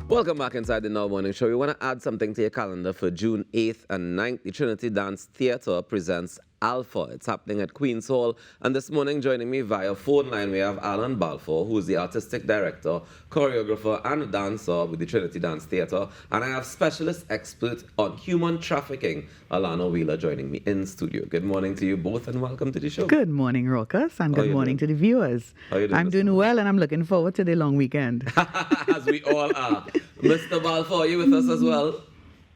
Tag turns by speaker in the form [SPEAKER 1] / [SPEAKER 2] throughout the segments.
[SPEAKER 1] Welcome back inside the Now Morning Show. We want to add something to your calendar for June 8th and 9th. The Trinity Dance Theatre presents Alpha. It's happening at Queen's Hall. And this morning, joining me via phone line, we have Alan Balfour, who is the artistic director, choreographer, and dancer with the Trinity Dance Theatre. And I have specialist expert on human trafficking, Alana Wheeler, joining me in studio. Good morning to you both, and welcome to the show.
[SPEAKER 2] Good morning, Rokas, and good morning to the viewers.
[SPEAKER 1] How are you doing?
[SPEAKER 2] I'm doing well, and I'm looking forward to the long weekend.
[SPEAKER 1] As we all are. Mr. Balfour, are you with us as well?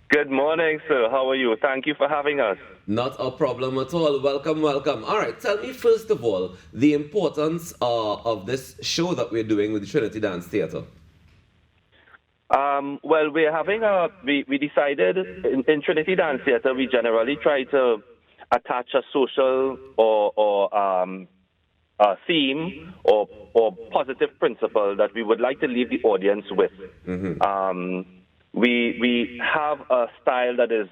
[SPEAKER 3] Good morning, sir. How are you? Thank you for having us.
[SPEAKER 1] Not a problem at all. Welcome, welcome. All right, tell me first of all the importance of this show that we're doing with the Trinity Dance Theatre.
[SPEAKER 3] Well, we're having we decided in Trinity Dance Theatre, we generally try to attach a social or a theme or positive principle that we would like to leave the audience with. Mm-hmm. We have a style that is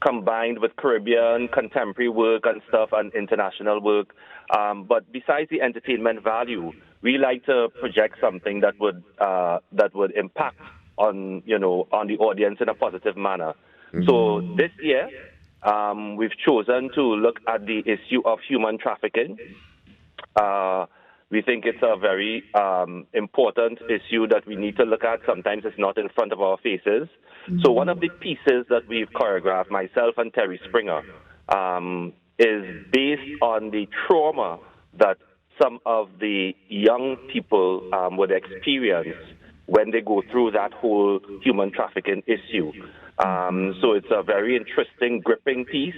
[SPEAKER 3] combined with Caribbean, contemporary work and stuff, and international work. But besides the entertainment value, we like to project something that would impact on the audience in a positive manner. Mm-hmm. So this year, we've chosen to look at the issue of human trafficking. We think it's a very important issue that we need to look at. Sometimes it's not in front of our faces. Mm-hmm. So one of the pieces that we've choreographed, myself and Terry Springer, is based on the trauma that some of the young people would experience when they go through that whole human trafficking issue. So it's a very interesting, gripping piece.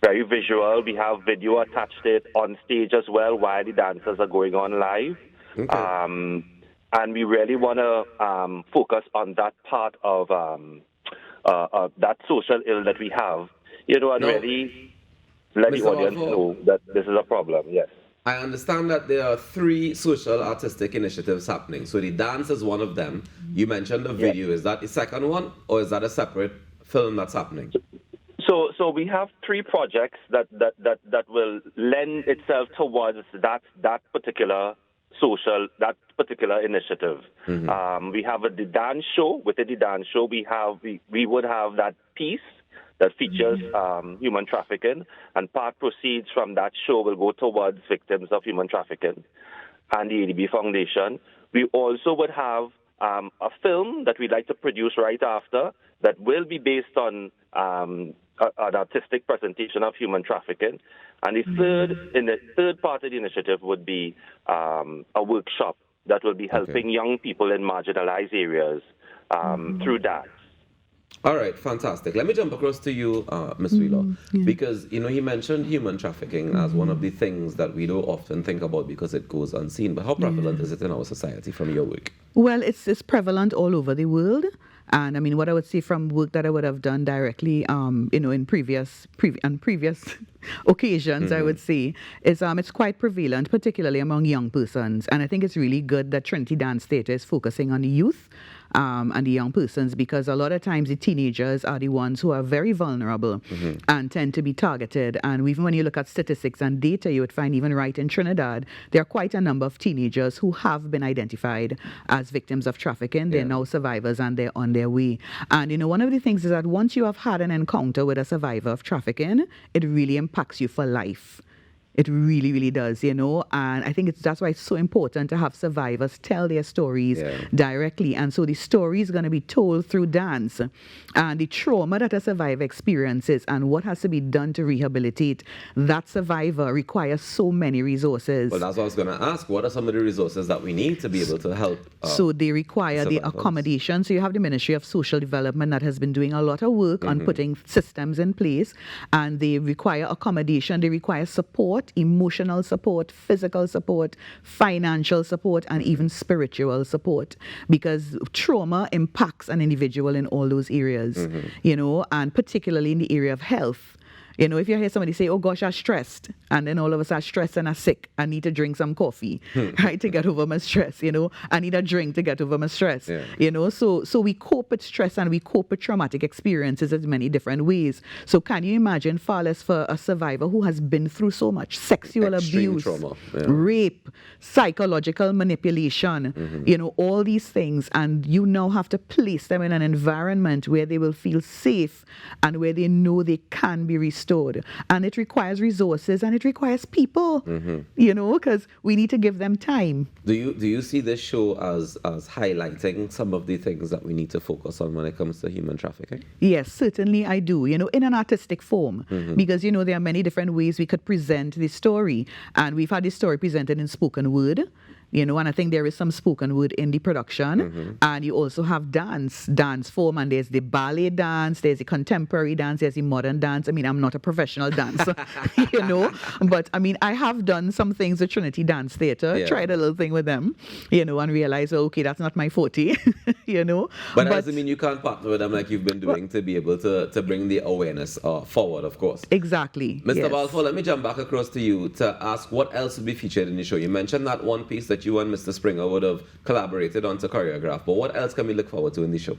[SPEAKER 3] Very visual. We have video attached to it on stage as well while the dancers are going on live. Okay. And we really want to focus on that part of that social ill that we have, and really let the audience know that this is a problem, yes.
[SPEAKER 1] I understand that there are 3 social artistic initiatives happening. So the dance is one of them. You mentioned the video. Yes. Is that the second one, or is that a separate film that's happening?
[SPEAKER 3] So we have 3 projects that will lend itself towards that particular initiative. Mm-hmm. We have the dance show. Within the dance show, we would have that piece that features human trafficking, and part proceeds from that show will go towards victims of human trafficking and the ADB Foundation. We also would have a film that we'd like to produce right after that will be based on an artistic presentation of human trafficking. And the third part of the initiative would be a workshop that will be helping young people in marginalized areas through dance.
[SPEAKER 1] All right, fantastic. Let me jump across to you, Ms. Wheeler, because, he mentioned human trafficking as one of the things that we don't often think about because it goes unseen. But how prevalent is it in our society from your work?
[SPEAKER 2] Well, it's prevalent all over the world. And I mean, what I would say from work that I would have done directly, in previous occasions, I would say, is it's quite prevalent, particularly among young persons. And I think it's really good that Trinity Dance Theatre is focusing on the youth and the young persons, because a lot of times the teenagers are the ones who are very vulnerable and tend to be targeted. And even when you look at statistics and data, you would find even right in Trinidad, there are quite a number of teenagers who have been identified as victims of trafficking. They're now survivors and they're on their way. And, one of the things is that once you have had an encounter with a survivor of trafficking, it really impacts you for life. It really, really does, and I think that's why it's so important to have survivors tell their stories directly. And so the story is going to be told through dance, and the trauma that a survivor experiences and what has to be done to rehabilitate that survivor requires so many resources.
[SPEAKER 1] Well, that's what I was going to ask. What are some of the resources that we need to be able to help?
[SPEAKER 2] So they require the accommodation. So you have the Ministry of Social Development that has been doing a lot of work on putting systems in place, and they require accommodation. They require support. Emotional support, physical support, financial support, and even spiritual support, because trauma impacts an individual in all those areas, and particularly in the area of health. You know, if you hear somebody say, oh gosh, I'm stressed, and then all of us are stressed and are sick, I need to drink some coffee, right, to get over my stress, you know, I need a drink to get over my stress, you know, so we cope with stress and we cope with traumatic experiences in many different ways. So can you imagine, far less for a survivor who has been through so much sexual
[SPEAKER 1] Extreme
[SPEAKER 2] abuse,
[SPEAKER 1] trauma,
[SPEAKER 2] rape, psychological manipulation, you know, all these things, and you now have to place them in an environment where they will feel safe and where they know they can be restored. And it requires resources and it requires people, you know, because we need to give them time.
[SPEAKER 1] Do you see this show as highlighting some of the things that we need to focus on when it comes to human trafficking?
[SPEAKER 2] Yes, certainly I do, you know, in an artistic form, because, you know, there are many different ways we could present the story. And we've had this story presented in spoken word, you know, and I think there is some spoken word in the production. And you also have dance form, and there's the ballet dance, there's the contemporary dance, there's the modern dance. I mean, I'm not a professional dancer, you know, but I mean, I have done some things at Trinity Dance Theatre, tried a little thing with them, you know, and realized, oh, okay, that's not my forte, you know.
[SPEAKER 1] But that doesn't mean you can't partner with them like you've been doing to be able to bring the awareness forward, of course.
[SPEAKER 2] Exactly.
[SPEAKER 1] Mr. Balfour, let me jump back across to you to ask what else will be featured in the show. You mentioned that one piece that you and Mr. Springer would have collaborated on to choreograph, but what else can we look forward to in the show?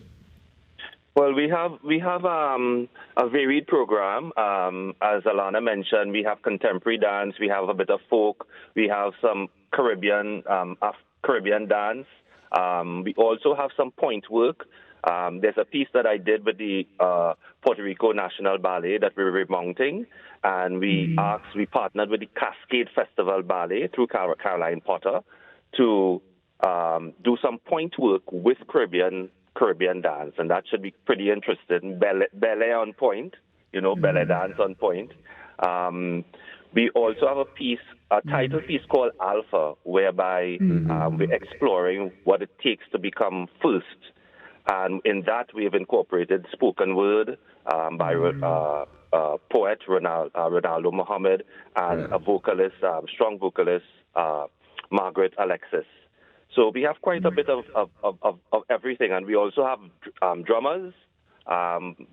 [SPEAKER 3] Well, we have a varied program. As Alana mentioned, we have contemporary dance, we have a bit of folk, we have some Caribbean dance. We also have some point work. There's a piece that I did with the Puerto Rico National Ballet that we're remounting, and we partnered with the Cascade Festival Ballet through Caroline Potter to do some point work with Caribbean dance, and that should be pretty interesting. Ballet on point, you know, ballet dance on point. We also have a title piece called Alpha, whereby we're exploring what it takes to become first. And in that, we have incorporated spoken word by poet Ronaldo Muhammad and a vocalist, strong vocalist, Margaret Alexis. So we have quite a bit of everything. And we also have drummers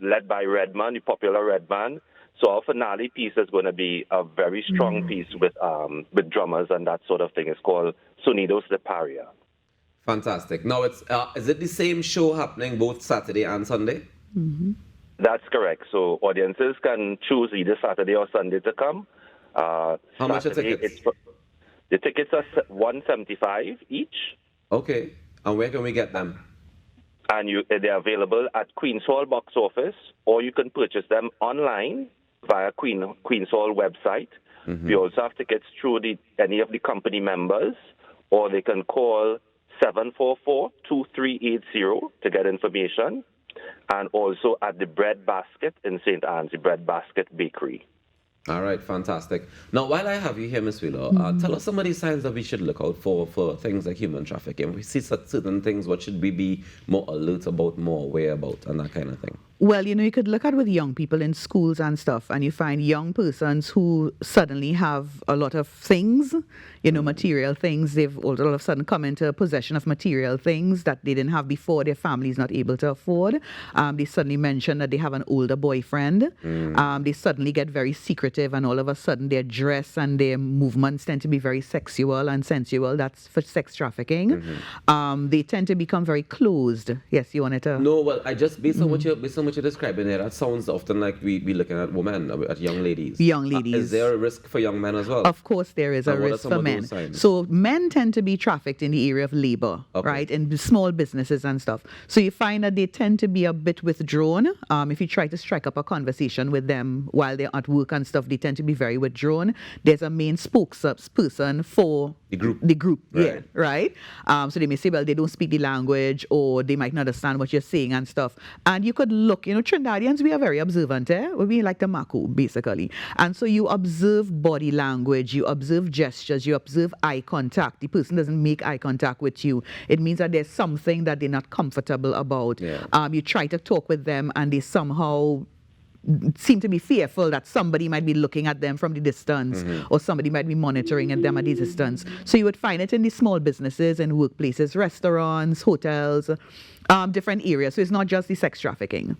[SPEAKER 3] led by Redman, the popular Redman. So our finale piece is going to be a very strong piece with drummers and that sort of thing. It's called Sonidos de Paria.
[SPEAKER 1] Fantastic. Now, is it the same show happening both Saturday and Sunday?
[SPEAKER 3] That's correct. So audiences can choose either Saturday or Sunday to come.
[SPEAKER 1] How much are tickets?
[SPEAKER 3] The tickets are $175 each.
[SPEAKER 1] Okay. And where can we get them?
[SPEAKER 3] And they're available at Queen's Hall box office, or you can purchase them online via Queen's Hall website. We also have tickets through any of the company members, or they can call 744-2380 to get information, and also at the Bread Basket in St. Anne's, the Bread Basket Bakery.
[SPEAKER 1] All right, fantastic. Now, while I have you here, Ms. Wheeler, tell us some of the signs that we should look out for things like human trafficking. We see certain things, what should we be more alert about, more aware about, and that kind of thing?
[SPEAKER 2] Well, you know, you could look at with young people in schools and stuff, and you find young persons who suddenly have a lot of things, you know, material things. They've all of a sudden come into possession of material things that they didn't have before, their family's not able to afford. They suddenly mention that they have an older boyfriend. They suddenly get very secretive, and all of a sudden their dress and their movements tend to be very sexual and sensual. That's for sex trafficking. They tend to become very closed. Yes, you wanted to...
[SPEAKER 1] No, well, I just, based on what you're describing there, that sounds often like we looking at women, at young ladies.
[SPEAKER 2] Young ladies.
[SPEAKER 1] Is there a risk for young men as well?
[SPEAKER 2] Of course there is a risk for men. So men tend to be trafficked in the area of labor, right, in small businesses and stuff. So you find that they tend to be a bit withdrawn. If you try to strike up a conversation with them while they're at work and stuff, they tend to be very withdrawn. There's a main spokesperson for the group,
[SPEAKER 1] right.
[SPEAKER 2] Yeah, right? So they may say, well, they don't speak the language, or they might not understand what you're saying and stuff. And you could look, you know, Trinidadians, we are very observant, we like the Mako, basically. And so you observe body language, you observe gestures, you observe eye contact. The person doesn't make eye contact with you. It means that there's something that they're not comfortable about. Yeah. You try to talk with them, and they somehow seem to be fearful that somebody might be looking at them from the distance, or somebody might be monitoring at them at the distance. So you would find it in the small businesses and workplaces, restaurants, hotels, different areas. So it's not just the sex trafficking.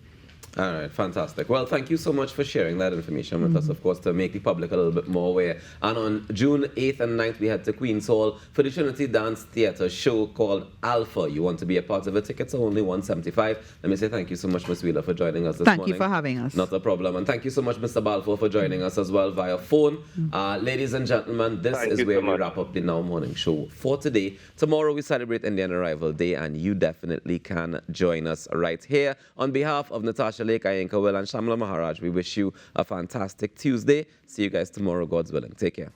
[SPEAKER 1] All right, fantastic. Well, thank you so much for sharing that information with us, of course, to make the public a little bit more aware. And on June 8th and 9th, we head to Queen's Hall for the Trinity Dance Theatre show called Alpha. You want to be a part of it? Tickets are only $175. Let me say thank you so much, Ms. Wheeler, for joining us this morning.
[SPEAKER 2] Thank you for having us.
[SPEAKER 1] Not a problem. And thank you so much, Mr. Balfour, for joining us as well via phone. Ladies and gentlemen, this
[SPEAKER 3] Thank
[SPEAKER 1] is
[SPEAKER 3] you
[SPEAKER 1] where
[SPEAKER 3] so
[SPEAKER 1] we
[SPEAKER 3] much.
[SPEAKER 1] wrap up the Now Morning Show for today. Tomorrow, we celebrate Indian Arrival Day, and you definitely can join us right here. On behalf of Natasha Lake, Ayanka Will, and Shamla Maharaj, we wish you a fantastic Tuesday. See you guys tomorrow, God's willing. Take care.